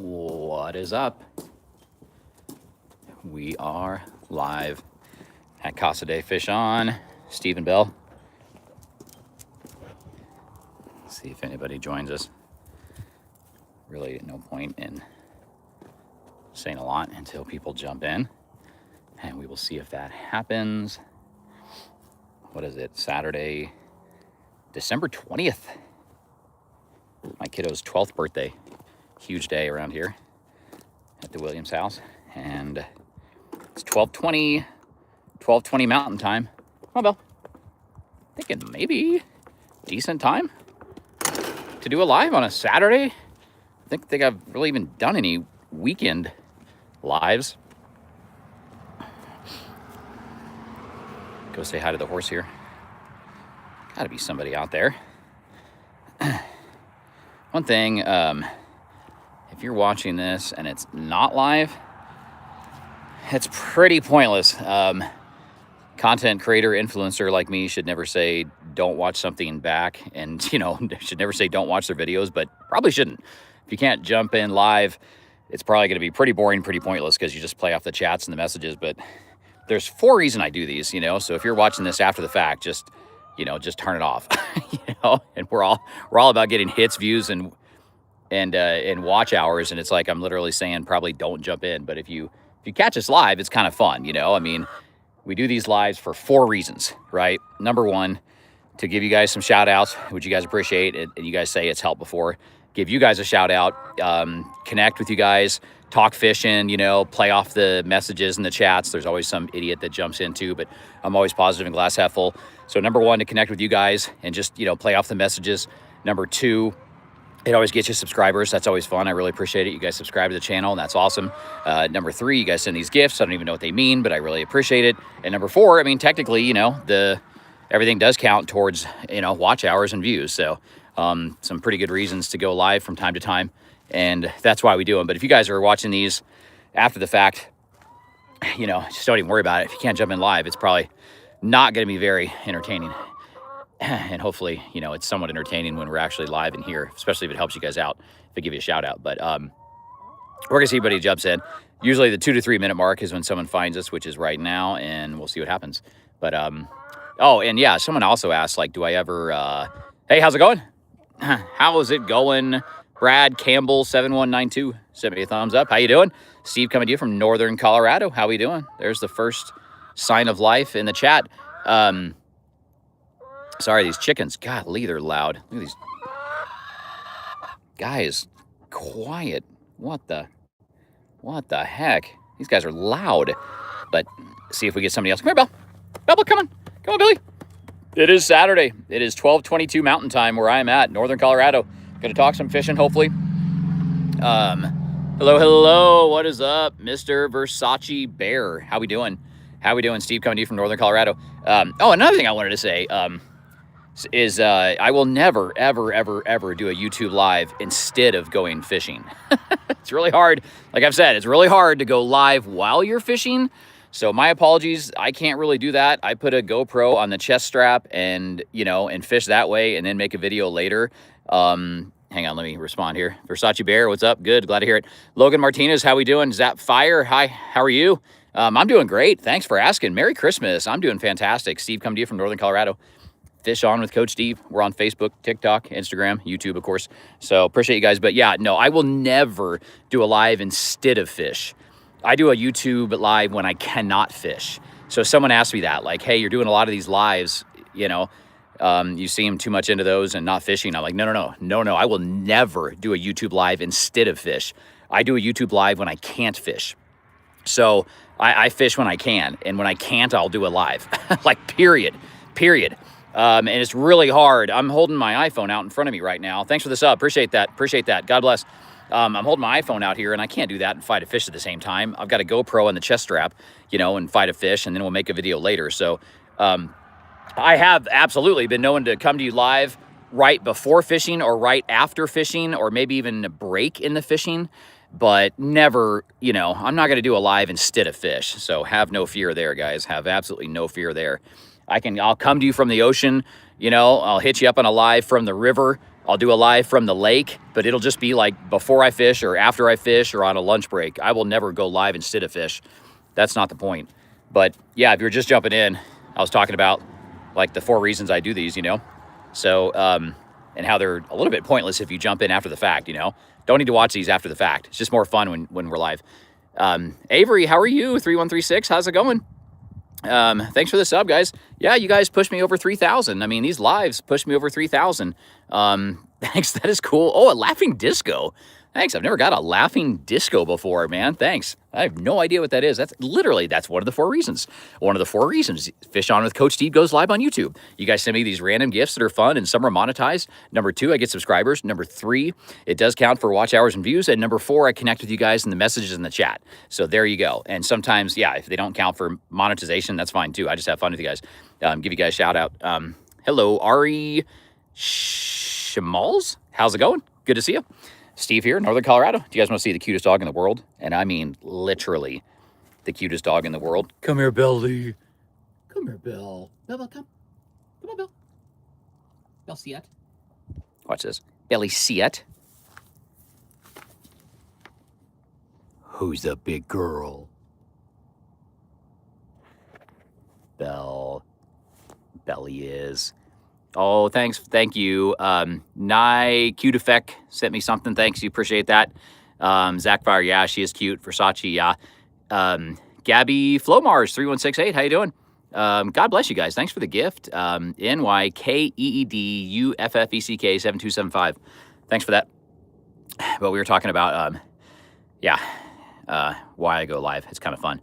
What is up? We are live at Casa de Fish On. Stephen Bell. See if anybody joins us. Really no point in saying a lot until people jump in, and we will see if that happens. What is it? Saturday, December 20th. My kiddo's 12th birthday. Huge day around here at the Williams house. And it's 12:20 Mountain Time. Come on, Bill. Thinking maybe decent time to do a live on a Saturday. I think I've really even done any weekend lives. Go say hi to the horse here. Gotta be somebody out there. One thing, if you're watching this and it's not live, it's pretty pointless. Content creator, influencer like me should never say don't watch something back, and should never say don't watch their videos, but probably shouldn't. If you can't jump in live, it's probably going to be pretty boring, pretty pointless, because you just play off the chats and the messages. But there's 4 reasons I do these, so if you're watching this after the fact, just turn it off. And we're all about getting hits, views, and watch hours, and it's like I'm literally saying probably don't jump in. But if you catch us live, it's kind of fun. I mean, we do these lives for 4 reasons, right? Number 1, to give you guys some shout outs, which you guys appreciate, and you guys say it's helped before. Give you guys a shout out, connect with you guys, talk fishing, play off the messages and the chats. There's always some idiot that jumps in too, but I'm always positive and glass half full. So number 1, to connect with you guys and just, play off the messages. Number 2, it always gets you subscribers. That's always fun. I really appreciate it. You guys subscribe to the channel, and that's awesome. Number 3, you guys send these gifts. I don't even know what they mean, but I really appreciate it. And number 4, I mean, technically, everything does count towards, watch hours and views. So some pretty good reasons to go live from time to time, and that's why we do them. But if you guys are watching these after the fact, just don't even worry about it. If you can't jump in live, it's probably not going to be very entertaining. And hopefully, it's somewhat entertaining when we're actually live in here, especially if it helps you guys out, if I give you a shout out. But we're going to see anybody jumps in. Usually the 2 to 3 minute mark is when someone finds us, which is right now, and we'll see what happens. But, oh, and yeah, someone also asked, like, do I ever, hey, how's it going? How is it going? Brad Campbell 7192 sent me a thumbs up. How you doing? Steve coming to you from Northern Colorado. How we doing? There's the first sign of life in the chat. Sorry, these chickens, golly, they're loud. Look at these guys. Quiet. What the heck? These guys are loud. But see if we get somebody else. Come here, Belle. Belle, come on. Come on, Billy. It is Saturday. It is 12:22 Mountain Time where I'm at, Northern Colorado. Going to talk some fishing, hopefully. Hello. What is up, Mr. Versace Bear? How we doing? Steve coming to you from Northern Colorado. Another thing I wanted to say is I will never, ever, ever, ever do a YouTube live instead of going fishing. It's really hard. Like I've said, it's really hard to go live while you're fishing. So my apologies, I can't really do that. I put a GoPro on the chest strap and, and fish that way and then make a video later. Hang on, let me respond here. Versace Bear, what's up? Good, glad to hear it. Logan Martinez, how we doing? Zap Fire, hi, how are you? I'm doing great, thanks for asking. Merry Christmas, I'm doing fantastic. Steve coming to you from Northern Colorado. Fish On with Coach Steve. We're on Facebook, TikTok, Instagram, YouTube, of course. So appreciate you guys. But yeah, no, I will never do a live instead of fish. I do a YouTube live when I cannot fish. So someone asked me that, like, hey, you're doing a lot of these lives, you seem too much into those and not fishing. I'm like, no. I will never do a YouTube live instead of fish. I do a YouTube live when I can't fish. So I fish when I can. And when I can't, I'll do a live. Like, period. And it's really hard. I'm holding my iPhone out in front of me right now. Thanks for the sub. Appreciate that. God bless. I'm holding my iPhone out here, and I can't do that and fight a fish at the same time. I've got a GoPro on the chest strap, and fight a fish, and then we'll make a video later. So I have absolutely been known to come to you live right before fishing or right after fishing or maybe even a break in the fishing, but never, I'm not going to do a live instead of fish. So have no fear there, guys. Have absolutely no fear there. I'll come to you from the ocean, I'll hit you up on a live from the river, I'll do a live from the lake, but it'll just be like before I fish or after I fish or on a lunch break. I will never go live instead of fish. That's not the point. But yeah, if you're just jumping in, I was talking about like the 4 reasons I do these, So, and how they're a little bit pointless if you jump in after the fact, Don't need to watch these after the fact. It's just more fun when we're live. Avery, how are you? 3136, how's it going? Thanks for the sub, guys. Yeah, you guys pushed me over 3,000. I mean, these lives pushed me over 3,000. Thanks, that is cool. Oh, a laughing disco. Thanks, I've never got a laughing disco before, man. Thanks. I have no idea what that is. That's one of the 4 reasons. One of the 4 reasons Fish On with Coach Steve goes live on YouTube. You guys send me these random gifts that are fun and some are monetized. Number 2, I get subscribers. Number 3, it does count for watch hours and views. And number 4, I connect with you guys in the messages in the chat. So there you go. And sometimes, yeah, if they don't count for monetization, that's fine too. I just have fun with you guys. Give you guys a shout out. Hello, Ari Shamals. How's it going? Good to see you. Steve here, Northern Colorado. Do you guys want to see the cutest dog in the world? And I mean literally the cutest dog in the world. Come here, Belly. Come here, Bill. Bill, come. Come on, Bill. Bill, see it? Watch this. Belly, see it? Who's the big girl? Belle. Belly is. Oh, thanks. Thank you. Nye Cute Effect sent me something. Thanks. You appreciate that. Zach Fire. Yeah, she is cute. Versace. Yeah. Gabby Flomars 3168. How you doing? God bless you guys. Thanks for the gift. NYKEEDUFFECK 7275. Thanks for that. But we were talking about, why I go live. It's kind of fun.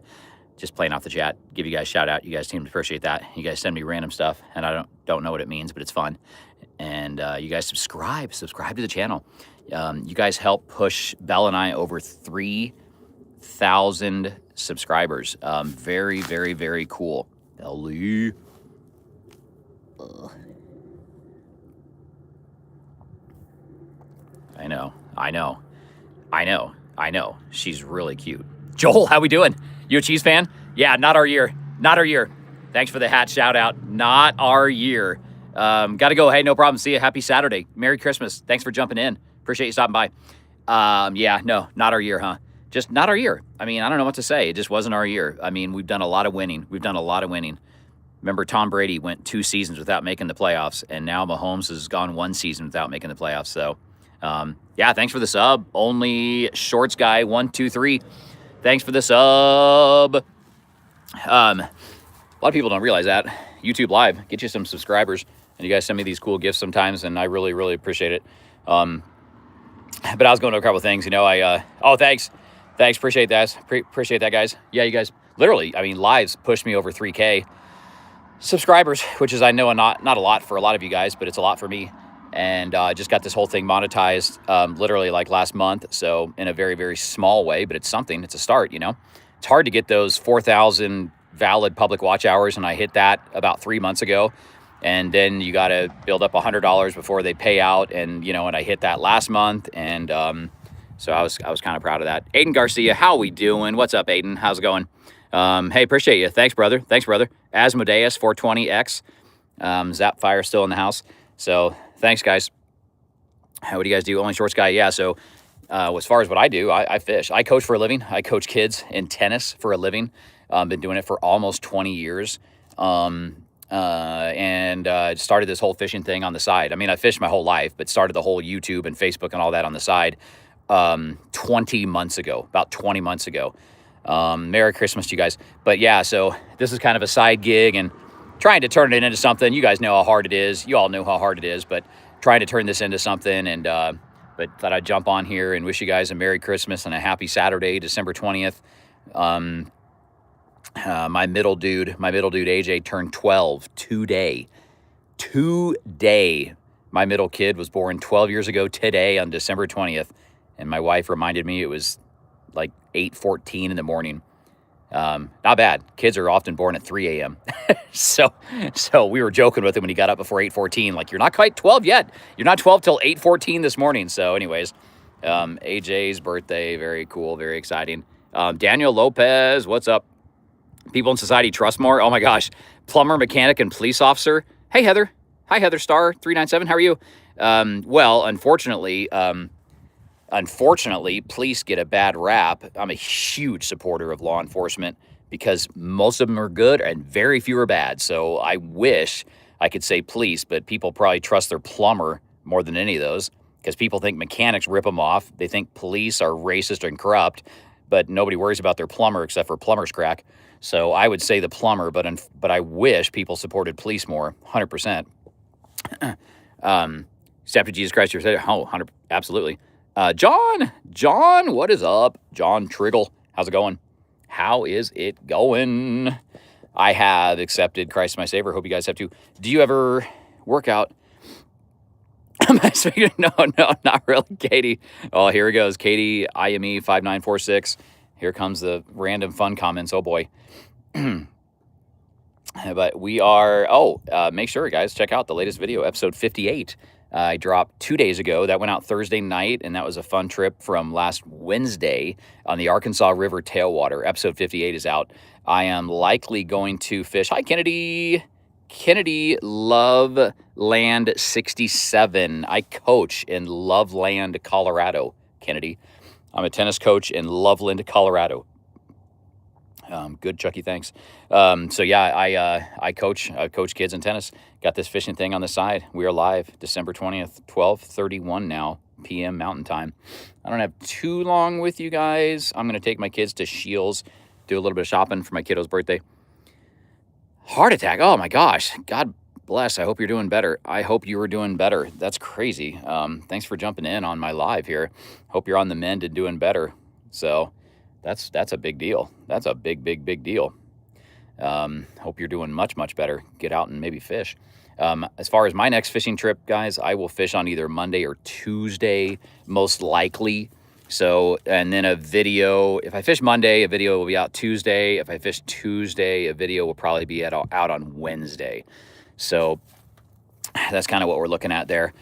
Just playing off the chat, give you guys a shout out. You guys seem to appreciate that. You guys send me random stuff, and I don't know what it means, but it's fun. And you guys subscribe to the channel. You guys help push Belle and I over 3,000 subscribers. Very, very, very cool. Belly. I know. She's really cute. Joel, how we doing? You a Chiefs fan? Yeah, not our year. Thanks for the hat shout out. Not our year. Gotta go. Hey, no problem. See you. Happy Saturday. Merry Christmas. Thanks for jumping in. Appreciate you stopping by. No, not our year, huh? Just not our year. I mean, I don't know what to say. It just wasn't our year. I mean, we've done a lot of winning. Remember, Tom Brady went 2 seasons without making the playoffs, and now Mahomes has gone 1 season without making the playoffs. So, thanks for the sub. Only Shorts Guy 123. Thanks for the sub. A lot of people don't realize that. YouTube Live, get you some subscribers. And you guys send me these cool gifts sometimes, and I really, really appreciate it. But I was going to a couple of things, thanks. Thanks, appreciate that. Appreciate that, guys. Yeah, you guys, literally, lives pushed me over 3K subscribers, which is, I know, not a lot for a lot of you guys, but it's a lot for me. And just got this whole thing monetized literally like last month. So in a very, very small way, but it's something. It's a start, It's hard to get those 4,000 valid public watch hours, and I hit that about 3 months ago. And then you got to build up $100 before they pay out. And, and I hit that last month. And so I was kind of proud of that. Aiden Garcia, how we doing? What's up, Aiden? How's it going? Hey, appreciate you. Thanks, brother. Asmodeus 420X. Zapfire still in the house. So thanks, guys. What do you guys do? Only Shorts Guy. Yeah. So as far as what I do, I fish. I coach for a living. I coach kids in tennis for a living. Been doing it for almost 20 years. And started this whole fishing thing on the side. I fished my whole life, but started the whole YouTube and Facebook and all that on the side 20 months ago, about 20 months ago. Merry Christmas to you guys. But yeah, so this is kind of a side gig and trying to turn it into something. You guys know how hard it is. You all know how hard it is, but trying to turn this into something. And but thought I'd jump on here and wish you guys a Merry Christmas and a happy Saturday, December 20th. My middle dude AJ turned 12 today. My middle kid was born 12 years ago today on December 20th. And my wife reminded me it was like 8:14 in the morning. Not bad. Kids are often born at 3 a.m. so we were joking with him when he got up before 8:14. Like, you're not quite 12 yet. You're not 12 till 8:14 this morning. So anyways, AJ's birthday, very cool, very exciting. Daniel Lopez, what's up? People in Society Trust More. Oh my gosh. Plumber, mechanic, and police officer. Hey, Heather. Hi, Heather Star 397. How are you? Well, unfortunately, police get a bad rap. I'm a huge supporter of law enforcement because most of them are good and very few are bad. So I wish I could say police, but people probably trust their plumber more than any of those because people think mechanics rip them off. They think police are racist and corrupt, but nobody worries about their plumber except for plumber's crack. So I would say the plumber, but I wish people supported police more, 100%. Step to Jesus Christ, your Savior. Oh, 100, absolutely. John, what is up? John Triggle, how's it going? How is it going? I have accepted Christ my Savior. Hope you guys have too. Do you ever work out? No, not really, Katie. Oh, here it goes. Katie, IME 5946. Here comes the random fun comments. Oh boy. But we are, make sure, guys, check out the latest video, episode 58. I dropped 2 days ago. That went out Thursday night, and that was a fun trip from last Wednesday on the Arkansas River tailwater. Episode 58 is out. I am likely going to fish. Hi, Kennedy. Kennedy Loveland 67. I coach in Loveland, Colorado, Kennedy. I'm a tennis coach in Loveland, Colorado. Good, Chucky, thanks. So yeah, I coach kids in tennis. Got this fishing thing on the side. We are live December 20th, 12:31 now, p.m. Mountain Time. I don't have too long with you guys. I'm going to take my kids to Shields, do a little bit of shopping for my kiddo's birthday. Heart attack. Oh my gosh. God bless. I hope you're doing better. I hope you were doing better. That's crazy. Thanks for jumping in on my live here. Hope you're on the mend and doing better. So that's a big deal. That's a big deal. Hope you're doing much better. Get out and maybe fish. As far as my next fishing trip, guys, I will fish on either Monday or Tuesday, most likely. So, and then a video, if I fish Monday, a video will be out Tuesday. If I fish Tuesday, a video will probably be out on Wednesday. So that's kind of what we're looking at there.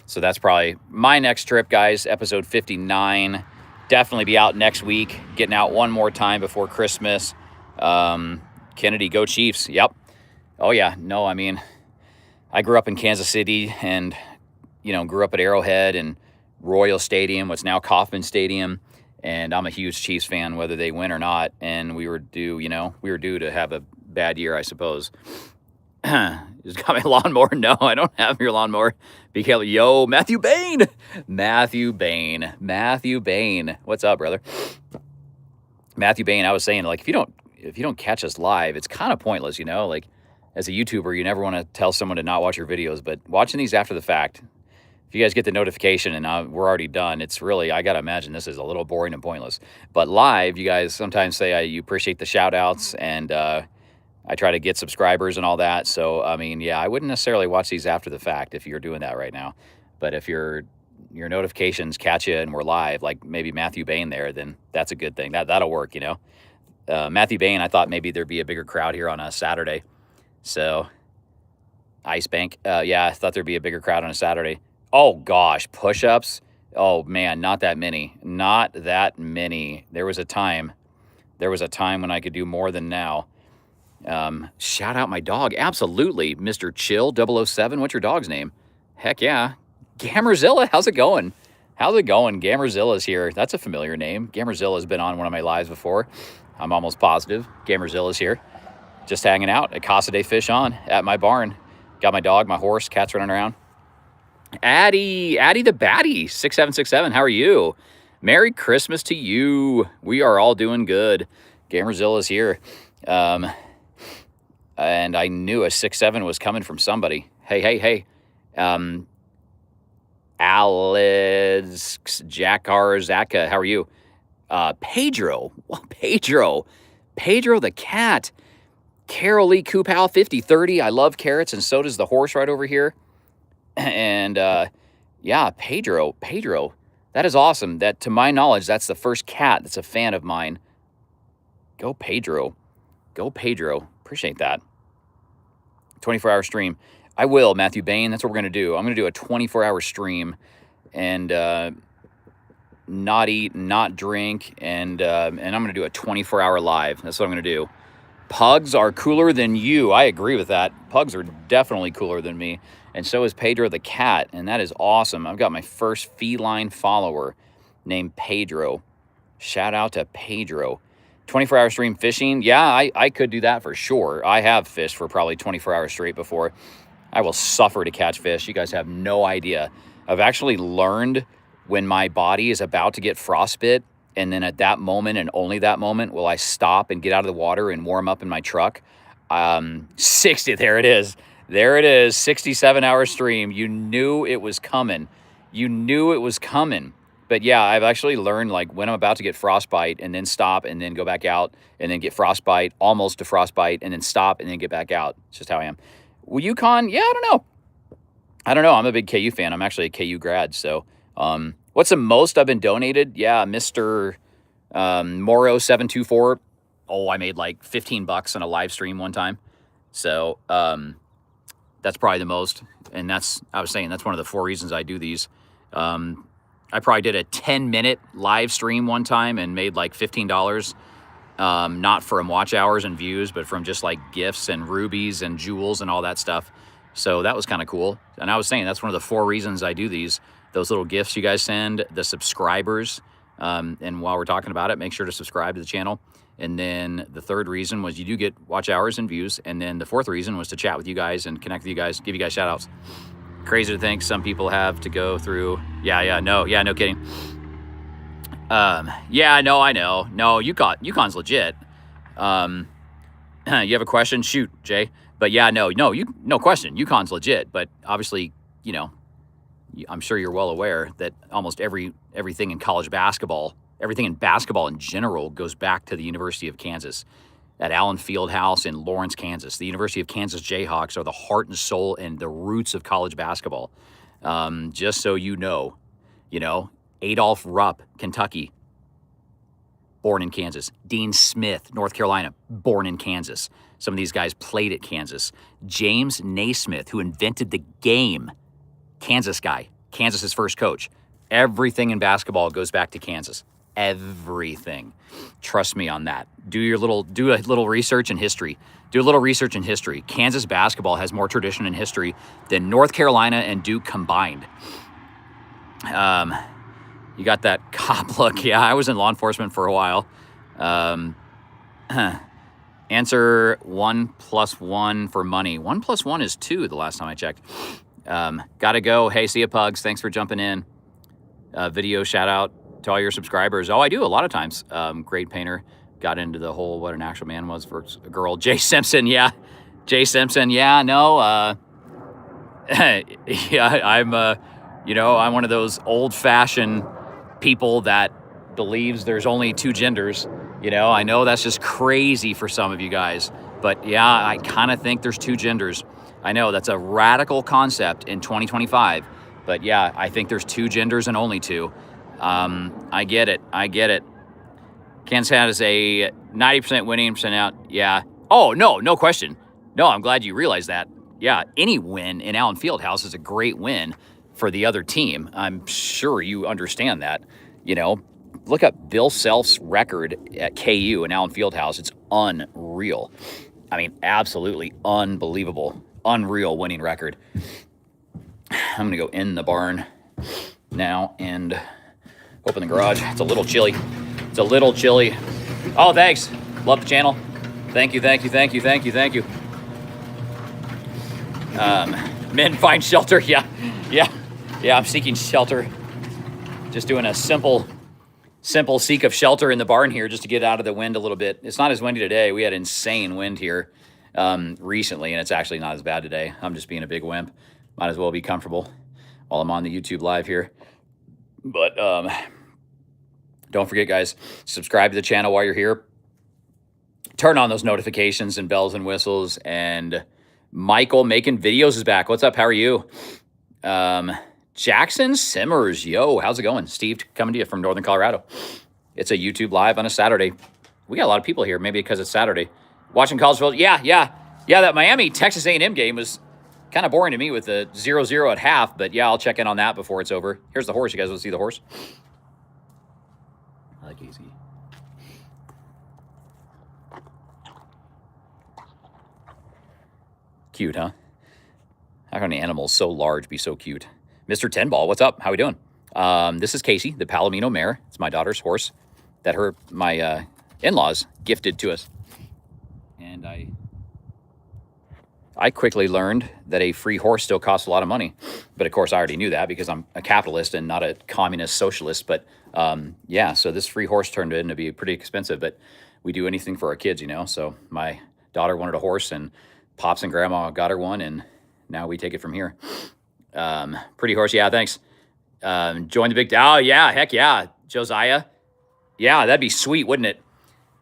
So that's probably my next trip, guys. Episode 59. Definitely be out next week. Getting out one more time before Christmas. Kennedy, go Chiefs. Yep. Oh, yeah. No, I mean, I grew up in Kansas City and, grew up at Arrowhead and Royal Stadium, what's now Kauffman Stadium. And I'm a huge Chiefs fan, whether they win or not. And we were due to have a bad year, I suppose. Just got my lawnmower. No, I don't have your lawnmower. Be careful. Yo, Matthew Bain. What's up, brother? Matthew Bain, I was saying, like, if you don't catch us live, it's kind of pointless, like as a YouTuber, you never want to tell someone to not watch your videos, but watching these after the fact, if you guys get the notification and we're already done, it's really, I got to imagine this is a little boring and pointless. But live, you guys sometimes say you appreciate the shout outs, and I try to get subscribers and all that. So, I mean, yeah, I wouldn't necessarily watch these after the fact if you're doing that right now. But if your notifications catch you and we're live, like maybe Matthew Bain there, then that's a good thing. That'll work, Matthew Bain, I thought maybe there'd be a bigger crowd here on a Saturday. So, Ice Bank, yeah, I thought there'd be a bigger crowd on a Saturday. Oh, gosh, push-ups? Oh, man, not that many. Not that many. There was a time when I could do more than now. Shout out my dog. Absolutely. Mr. Chill 007. What's your dog's name? Heck yeah. Gamerzilla. How's it going? Gamerzilla's here. That's a familiar name. Gamerzilla's been on one of my lives before. I'm almost positive. Gamerzilla's here. Just hanging out at Casa de Fish on at my barn. Got my dog, my horse, cats running around. Addie the Batty 6767. How are you? Merry Christmas to you. We are all doing good. Gamerzilla's here. And I knew a 6'7" was coming from somebody. Hey. Alex Jackarzaka, how are you? Pedro the cat. Carol Lee Coopal 5030. I love carrots, and so does the horse right over here. And yeah, Pedro. That is awesome. That, to my knowledge, that's the first cat that's a fan of mine. Go Pedro. Appreciate that. 24-hour stream. I will, Matthew Bain. That's what we're going to do. I'm going to do a 24-hour stream and not eat, not drink, and I'm going to do a 24-hour live. That's what I'm going to do. Pugs are cooler than you. I agree with that. Pugs are definitely cooler than me. And so is Pedro the cat, and that is awesome. I've got my first feline follower named Pedro. Shout out to Pedro. 24-hour stream fishing. Yeah, I could do that for sure. I have fished for probably 24 hours straight before. I will suffer to catch fish. You guys have no idea. I've actually learned when my body is about to get frostbite, and then at that moment and only that moment will I stop and get out of the water and warm up in my truck. 60, there it is. There it is, 67-hour stream. You knew it was coming. You knew it was coming. But yeah, I've actually learned like when I'm about to get frostbite and then stop and then go back out and then get frostbite, almost to frostbite, and then stop and then get back out. It's just how I am. Well, UConn, yeah, I don't know. I'm a big KU fan. I'm actually a KU grad. So what's the most I've been donated? Yeah, Mr. Moro724. Oh, I made like $15 on a live stream one time. So that's probably the most. And I was saying, that's one of the 4 reasons I do these. I probably did a 10-minute live stream one time and made like $15. Not from watch hours and views, but from just like gifts and rubies and jewels and all that stuff. So that was kind of cool. And I was saying, that's one of the 4 reasons I do these. Those little gifts you guys send, the subscribers. And while we're talking about it, make sure to subscribe to the channel. And then the 3rd reason was you do get watch hours and views. And then the 4th reason was to chat with you guys and connect with you guys, give you guys shout outs. Crazy to think some people have to go through. No kidding. Yeah, no, I know. No, UConn's legit. You have a question? Shoot, Jay. But yeah, no question. UConn's legit. But obviously, you know, I'm sure you're well aware that almost everything in college basketball, everything in basketball in general, goes back to the University of Kansas at Allen Fieldhouse in Lawrence, Kansas. The University of Kansas Jayhawks are the heart and soul and the roots of college basketball. Just so you know, Adolph Rupp, Kentucky, born in Kansas. Dean Smith, North Carolina, born in Kansas. Some of these guys played at Kansas. James Naismith, who invented the game, Kansas guy, Kansas's first coach. Everything in basketball goes back to Kansas. Everything. Trust me on that. Do a little research in history. Do a little research in history. Kansas basketball has more tradition and history than North Carolina and Duke combined. You got that cop look. Yeah, I was in law enforcement for a while. Answer 1 + 1 for money. 1 + 1 is 2 the last time I checked. Gotta go. Hey, see ya, Pugs. Thanks for jumping in. Video shout out to all your subscribers. Oh, I do a lot of times. Great painter. Got into the whole what an actual man was for a girl. Jay Simpson, yeah. Jay Simpson, yeah. No, yeah, I'm one of those old-fashioned people that believes there's only 2 genders. I know that's just crazy for some of you guys, but yeah, I kind of think there's 2 genders. I know that's a radical concept in 2025, but yeah, I think there's 2 genders and only 2. I get it. Kansas has a 90% winning percent out. Yeah. Oh, no question. No, I'm glad you realized that. Yeah, any win in Allen Fieldhouse is a great win for the other team. I'm sure you understand that. Look up Bill Self's record at KU in Allen Fieldhouse. It's unreal. I mean, absolutely unbelievable. Unreal winning record. I'm going to go in the barn now and open the garage. It's a little chilly. Oh, thanks. Love the channel. Thank you. Men find shelter. Yeah. I'm seeking shelter. Just doing a simple seek of shelter in the barn here just to get out of the wind a little bit. It's not as windy today. We had insane wind here recently, and it's actually not as bad today. I'm just being a big wimp. Might as well be comfortable while I'm on the YouTube live here. But don't forget, guys, subscribe to the channel while you're here. Turn on those notifications and bells and whistles. And Michael Making Videos is back. What's up? How are you? Jackson Simmers. Yo, how's it going? Steve coming to you from Northern Colorado. It's a YouTube live on a Saturday. We got a lot of people here, maybe because it's Saturday. Watching college football. Yeah, that Miami-Texas A&M game was kind of boring to me with the 0-0 at half, but yeah, I'll check in on that before it's over. Here's the horse. You guys want to see the horse? I like easy. cute, huh? How can an animal so large be so cute? Mr. Tenball, what's up? How we doing? This is Casey, the Palomino mare. It's my daughter's horse that my in-laws gifted to us. And I quickly learned that a free horse still costs a lot of money. But of course, I already knew that because I'm a capitalist and not a communist socialist. But yeah, so this free horse turned in to be pretty expensive. But we do anything for our kids, you know. So my daughter wanted a horse, and Pops and Grandma got her one, and now we take it from here. Pretty horse, yeah, thanks. Join the big, oh yeah, heck yeah, Josiah. Yeah, that'd be sweet, wouldn't it?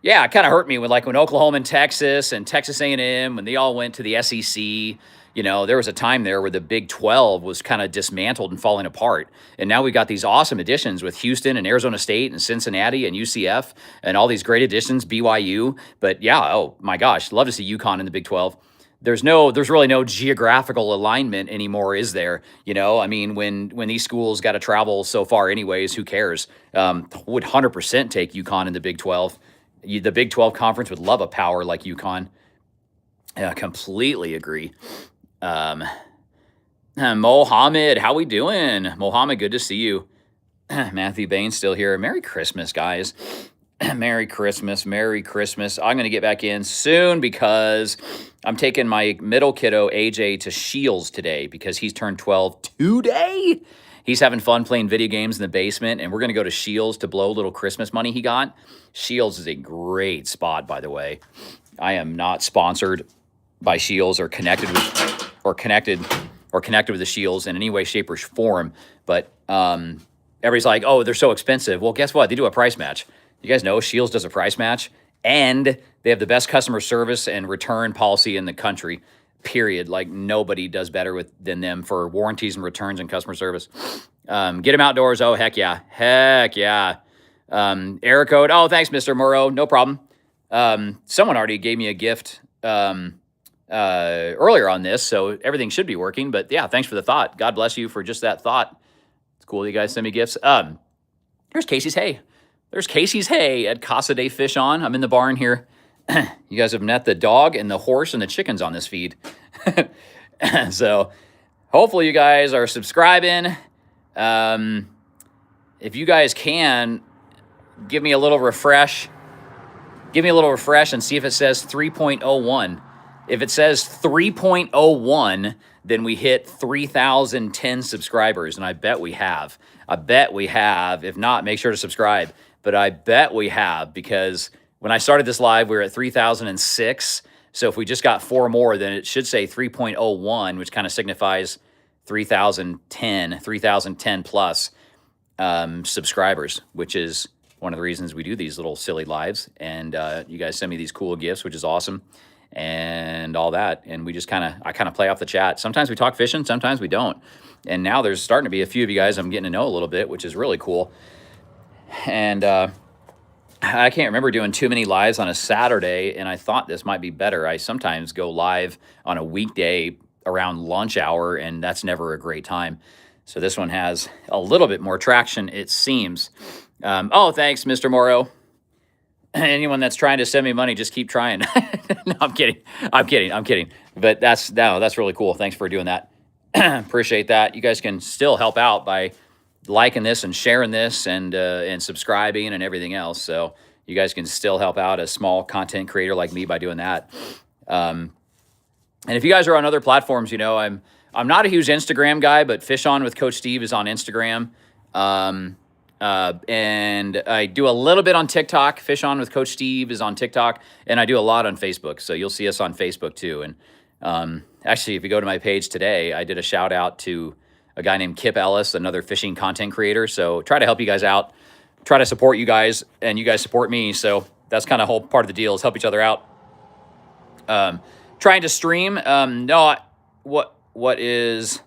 Yeah, it kind of hurt me when Oklahoma and Texas A&M, when they all went to the SEC, you know, there was a time there where the Big 12 was kind of dismantled and falling apart. And now we got these awesome additions with Houston and Arizona State and Cincinnati and UCF and all these great additions, BYU. But yeah, oh my gosh, love to see UConn in the Big 12. There's really no geographical alignment anymore, is there? You know, I mean, when these schools got to travel so far anyways, who cares? Would 100% take UConn in the Big 12. The Big 12 conference would love a power like UConn. Yeah, completely agree. Mohammed, how we doing? Mohammed, good to see you. Matthew Bain still here. Merry Christmas, guys. Merry Christmas. Merry Christmas. I'm going to get back in soon because I'm taking my middle kiddo, AJ, to Shields today because he's turned 12 today. He's having fun playing video games in the basement, and we're going to go to Shields to blow a little Christmas money he got. Shields is a great spot, by the way. I am not sponsored by Shields or connected with the Shields in any way, shape, or form. But everybody's like, oh, they're so expensive. Well, guess what? They do a price match. You guys know Shields does a price match, and they have the best customer service and return policy in the country, period. Like, nobody does better than them for warranties and returns and customer service. Get them outdoors. Oh, heck yeah. Heck yeah. Error code. Oh, thanks, Mr. Murrow. No problem. Someone already gave me a gift earlier on this, so everything should be working. But yeah, thanks for the thought. God bless you for just that thought. It's cool that you guys send me gifts. There's Casey's hay. There's Casey's hay at Casa de Fish On. I'm in the barn here. You guys have met the dog and the horse and the chickens on this feed. So hopefully you guys are subscribing. If you guys can, give me a little refresh. Give me a little refresh and see if it says 3.01. If it says 3.01, then we hit 3,010 subscribers, and I bet we have. I bet we have. If not, make sure to subscribe. But I bet we have, because when I started this live, we were at 3,006. So if we just got 4 more, then it should say 3.01, which kind of signifies 3,010 plus subscribers, which is one of the reasons we do these little silly lives. And you guys send me these cool gifts, which is awesome, and all that. And we just I kind of play off the chat. Sometimes we talk fishing, sometimes we don't. And now there's starting to be a few of you guys I'm getting to know a little bit, which is really cool. And I can't remember doing too many lives on a Saturday, and I thought this might be better. I sometimes go live on a weekday around lunch hour, and that's never a great time. So this one has a little bit more traction, it seems. Oh, thanks, Mr. Morrow. Anyone that's trying to send me money, just keep trying. No, I'm kidding. But that's really cool. Thanks for doing that. Appreciate that. You guys can still help out by liking this and sharing this and subscribing and everything else. So you guys can still help out a small content creator like me by doing that. And if you guys are on other platforms, you know, I'm not a huge Instagram guy, but Fish On with Coach Steve is on Instagram. And I do a little bit on TikTok. Fish On with Coach Steve is on TikTok, and I do a lot on Facebook. So you'll see us on Facebook too. And actually, if you go to my page today, I did a shout out to a guy named Kip Ellis, another fishing content creator. So try to help you guys out, try to support you guys, and you guys support me. So that's kind of whole part of the deal, is help each other out. Trying to stream. What is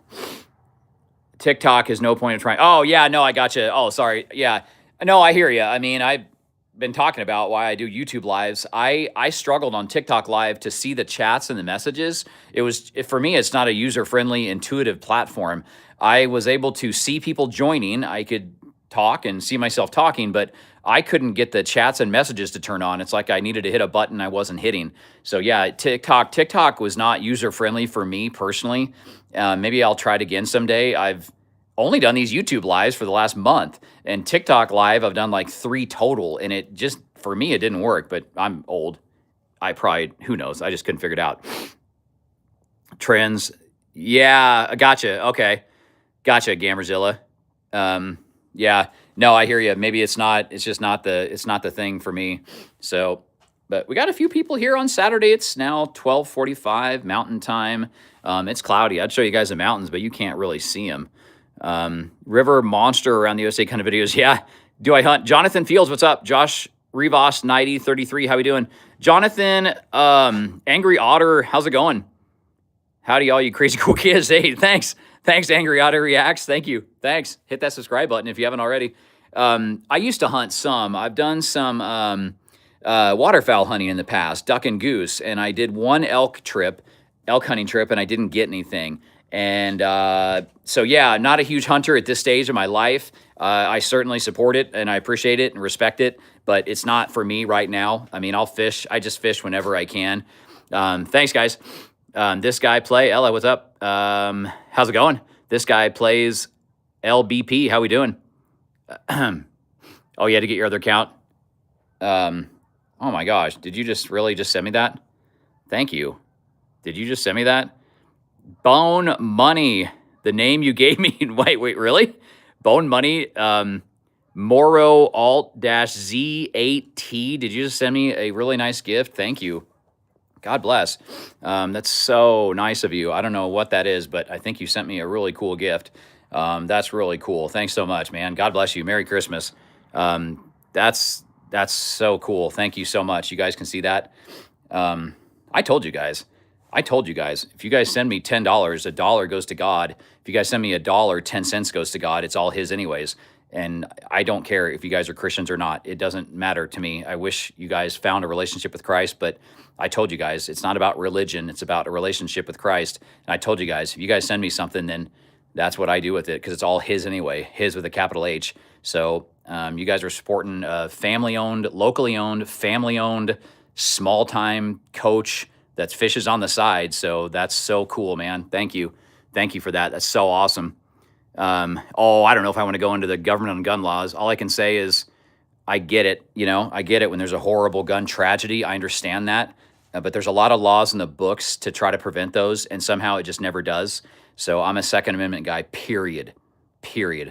TikTok is no point in trying. Oh yeah, no, I gotcha. Oh, sorry. Yeah, no, I hear you. I mean, I've been talking about why I do YouTube lives. I struggled on TikTok live to see the chats and the messages. For me, it's not a user-friendly, intuitive platform. I was able to see people joining. I could talk and see myself talking, but I couldn't get the chats and messages to turn on. It's like I needed to hit a button I wasn't hitting. So yeah, TikTok was not user friendly for me personally. Maybe I'll try it again someday. I've only done these YouTube lives for the last month, and TikTok live I've done like 3 total, and it just, for me, it didn't work. But I'm old. I probably, who knows? I just couldn't figure it out. Trends. Yeah, I gotcha. Okay. Gotcha, Gamerzilla. Yeah, no, I hear you. Maybe it's just not the thing for me. So, but we got a few people here on Saturday. It's now 12:45 Mountain Time. It's cloudy. I'd show you guys the mountains, but you can't really see them. River Monster around the USA kind of videos. Yeah. Do I hunt? Jonathan Fields, what's up? Josh Rivas 9033, how we doing? Jonathan, Angry Otter, how's it going? Howdy, all you crazy cool kids. Hey, thanks. Thanks, Angry Otter Reacts. Thank you. Thanks. Hit that subscribe button if you haven't already. I used to hunt some. I've done some waterfowl hunting in the past, duck and goose, and I did one elk hunting trip, and I didn't get anything. And so, yeah, not a huge hunter at this stage of my life. I certainly support it, and I appreciate it and respect it, but it's not for me right now. I mean, I'll fish. I just fish whenever I can. Thanks, guys. This guy Ella, what's up? How's it going? This guy plays LBP. How we doing? Oh, you had to get your other account? Oh my gosh. Did you really just send me that? Thank you. Did you just send me that? Bone Money, the name you gave me. Wait, really? Bone Money, Moro Alt-Z8T. Did you just send me a really nice gift? Thank you. God bless. That's so nice of you. I don't know what that is, but I think you sent me a really cool gift. That's really cool. Thanks so much, man. God bless you. Merry Christmas. That's so cool. Thank you so much. You guys can see that. I told you guys, if you guys send me $10, $1 goes to God. If you guys send me $1, 10 cents goes to God. It's all his anyways. And I don't care if you guys are Christians or not. It doesn't matter to me. I wish you guys found a relationship with Christ, but I told you guys, it's not about religion. It's about a relationship with Christ. And I told you guys, if you guys send me something, then that's what I do with it, because it's all his anyway, his with a capital H. So you guys are supporting a family-owned, locally-owned, family-owned, small-time coach that fishes on the side. So that's so cool, man. Thank you. Thank you for that. That's so awesome. I don't know if I want to go into the government on gun laws. All I can say is I get it. I get it when there's a horrible gun tragedy. I understand that. But there's a lot of laws in the books to try to prevent those, and somehow it just never does. So I'm a Second Amendment guy, period.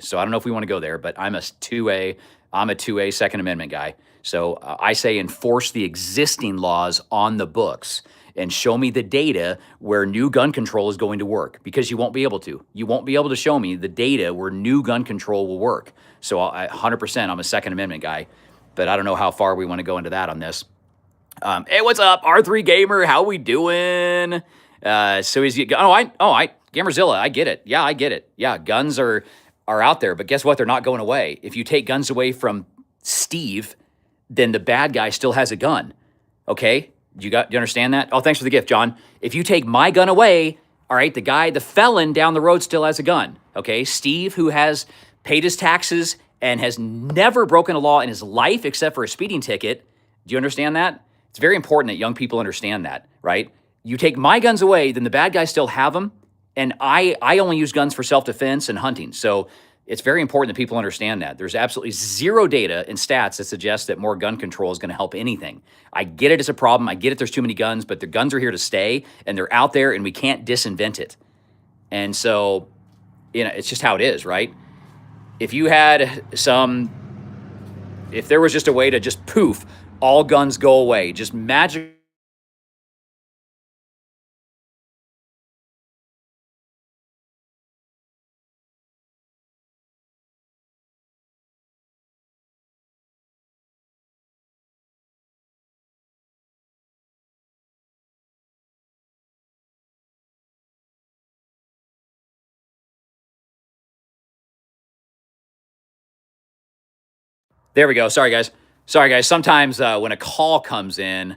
So I don't know if we want to go there, but I'm a 2A Second Amendment guy. So I say enforce the existing laws on the books and show me the data where new gun control is going to work, because you won't be able to. You won't be able to show me the data where new gun control will work. So 100%, I'm a Second Amendment guy, but I don't know how far we want to go into that on this. Hey, what's up, R3 Gamer? How we doing? Gamerzilla, I get it. Yeah, I get it. Yeah, guns are out there, but guess what? They're not going away. If you take guns away from Steve, then the bad guy still has a gun. Okay? Do you understand that? Oh, thanks for the gift, John. If you take my gun away, all right, the felon down the road still has a gun. Okay? Steve, who has paid his taxes and has never broken a law in his life except for a speeding ticket. Do you understand that? It's very important that young people understand that, right? You take my guns away, then the bad guys still have them. And I only use guns for self-defense and hunting. So it's very important that people understand that. There's absolutely zero data and stats that suggest that more gun control is going to help anything. I get it as a problem. I get it there's too many guns, but the guns are here to stay, and they're out there, and we can't disinvent it. And so, it's just how it is, right? If there was just a way to just poof, all guns go away, just magic. There we go. Sorry, guys. Sometimes when a call comes in,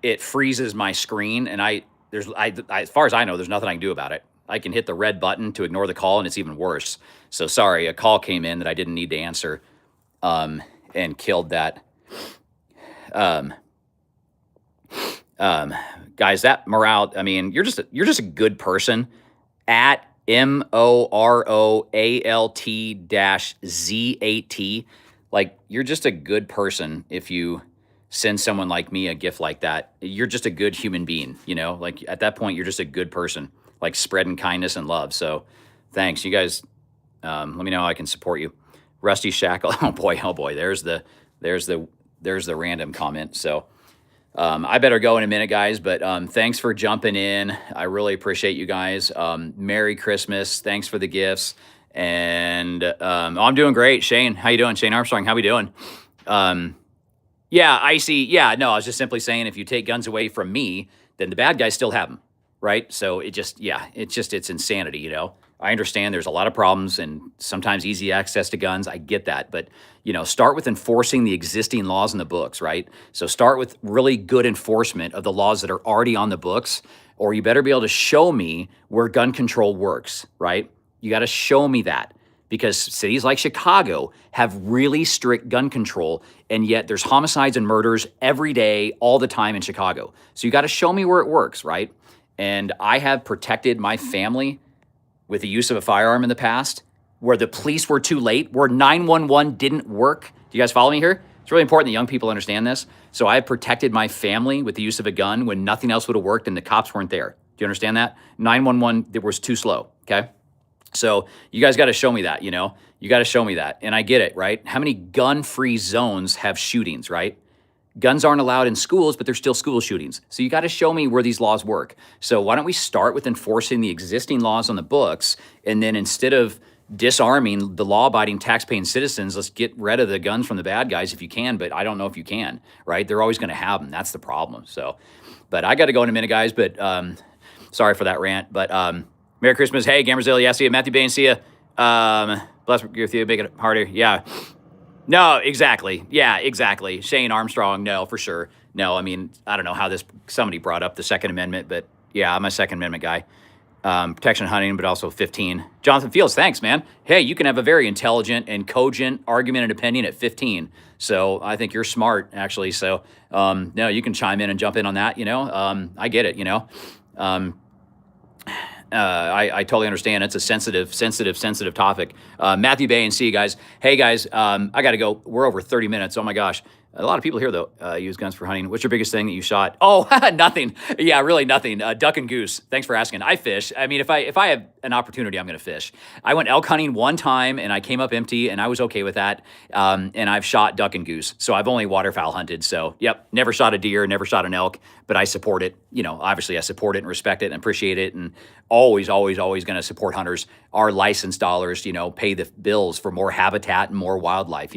it freezes my screen, and as far as I know, there's nothing I can do about it. I can hit the red button to ignore the call, and it's even worse. So sorry, a call came in that I didn't need to answer, and killed that. Um, Guys, that morale. I mean, you're just a good person. At MOROALT-ZAT. Like, you're just a good person if you send someone like me a gift like that. You're just a good human being, Like, at that point, you're just a good person, like spreading kindness and love. So thanks. You guys, let me know how I can support you. Rusty Shackle. Oh boy. There's the random comment. So I better go in a minute, guys, but thanks for jumping in. I really appreciate you guys. Merry Christmas. Thanks for the gifts. And I'm doing great. Shane, how you doing? Shane Armstrong, how we doing? Yeah, Icy. Yeah, no, I was just simply saying if you take guns away from me, then the bad guys still have them, right? So it's insanity, I understand there's a lot of problems and sometimes easy access to guns. I get that. But, start with enforcing the existing laws in the books, right? So start with really good enforcement of the laws that are already on the books, or you better be able to show me where gun control works, right? You got to show me that, because cities like Chicago have really strict gun control, and yet there's homicides and murders every day, all the time in Chicago. So you got to show me where it works, right? And I have protected my family with the use of a firearm in the past, where the police were too late, where 911 didn't work. Do you guys follow me here? It's really important that young people understand this. So I have protected my family with the use of a gun when nothing else would have worked and the cops weren't there. Do you understand that? 911, it was too slow, okay? So you guys got to show me that, You got to show me that. And I get it, right? How many gun-free zones have shootings, right? Guns aren't allowed in schools, but there's still school shootings. So you got to show me where these laws work. So why don't we start with enforcing the existing laws on the books, and then instead of disarming the law-abiding, tax-paying citizens, let's get rid of the guns from the bad guys if you can, but I don't know if you can, right? They're always going to have them. That's the problem. So, but I got to go in a minute, guys, but sorry for that rant, but Merry Christmas. Hey, Gamerzilla, yeah, see you. Matthew Bain, see you. Bless with you, make it harder. Yeah. No, exactly. Yeah, exactly. Shane Armstrong, no, for sure. No, I mean, I don't know how somebody brought up the Second Amendment, but yeah, I'm a Second Amendment guy. Protection hunting, but also 15. Jonathan Fields, thanks, man. Hey, you can have a very intelligent and cogent argument and opinion at 15. So I think you're smart, actually. So, no, you can chime in and jump in on that, I get it, I totally understand. It's a sensitive topic. Matthew Bay and C, guys. Hey, guys, I got to go. We're over 30 minutes. Oh, my gosh. A lot of people here, though, use guns for hunting. What's your biggest thing that you shot? Oh, nothing. Yeah, really nothing. Duck and goose. Thanks for asking. I fish. I mean, if I have an opportunity, I'm going to fish. I went elk hunting one time, and I came up empty, and I was okay with that. And I've shot duck and goose. So I've only waterfowl hunted. So, yep, never shot a deer, never shot an elk, but I support it. Obviously, I support it and respect it and appreciate it, and always going to support hunters. Our license dollars, pay the bills for more habitat and more wildlife,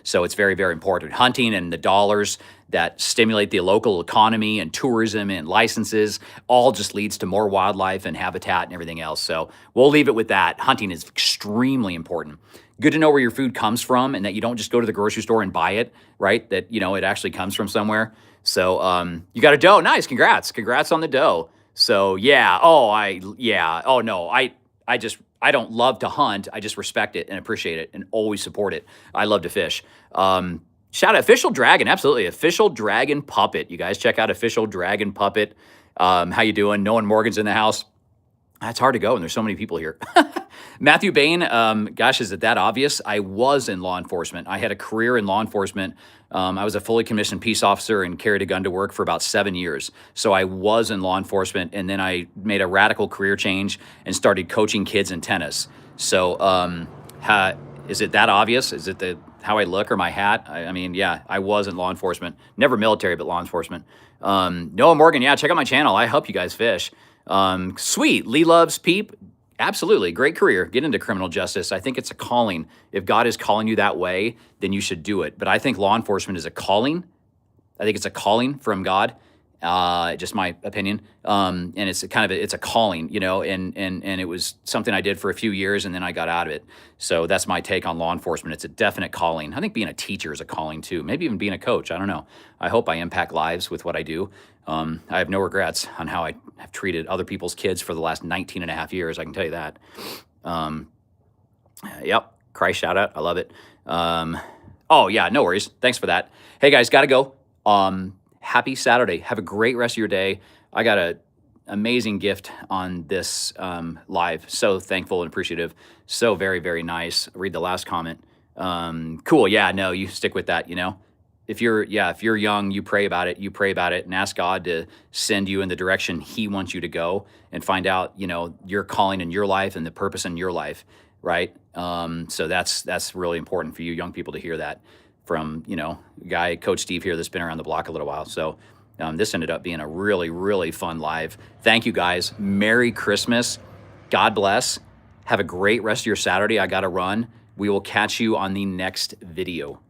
So it's very, very important. Hunting and the dollars that stimulate the local economy and tourism and licenses all just leads to more wildlife and habitat and everything else. So we'll leave it with that. Hunting is extremely important. Good to know where your food comes from and that you don't just go to the grocery store and buy it, right? That, it actually comes from somewhere. So you got a doe. Nice. Congrats on the doe. So yeah. Oh no, I don't love to hunt. I just respect it and appreciate it and always support it. I love to fish. Shout out Official Dragon. Absolutely. Official Dragon Puppet. You guys check out Official Dragon Puppet. How you doing? Noah Morgan's in the house. It's hard to go, and there's so many people here. Matthew Bain, gosh, is it that obvious? I was in law enforcement. I had a career in law enforcement. I was a fully commissioned peace officer and carried a gun to work for about 7 years. So I was in law enforcement, and then I made a radical career change and started coaching kids in tennis. So is it that obvious? Is it how I look or my hat? I mean, yeah, I was in law enforcement. Never military, but law enforcement. Noah Morgan, yeah, check out my channel. I help you guys fish. Sweet. Lee loves Peep. Absolutely. Great career. Get into criminal justice. I think it's a calling. If God is calling you that way, then you should do it. But I think law enforcement is a calling. I think it's a calling from God. Just my opinion. And it's a kind of it's a calling, you know, and it was something I did for a few years and then I got out of it. So that's my take on law enforcement. It's a definite calling. I think being a teacher is a calling too. Maybe even being a coach. I don't know. I hope I impact lives with what I do. I have no regrets on how I have treated other people's kids for the last 19 and a half years. I can tell you that. Yep. Christ shout out. I love it. Oh yeah, no worries. Thanks for that. Hey guys, gotta go. Happy Saturday. Have a great rest of your day. I got a amazing gift on this live. So thankful and appreciative. So very, very nice. Read the last comment. Cool. Yeah, no, you stick with that, you know. If you're young, you pray about it. You pray about it and ask God to send you in the direction He wants you to go and find out, you know, your calling in your life and the purpose in your life, right? So that's really important for you young people to hear that from, you know, guy, Coach Steve here that's been around the block a little while. So this ended up being a really, really fun live. Thank you guys. Merry Christmas. God bless. Have a great rest of your Saturday. I got to run. We will catch you on the next video.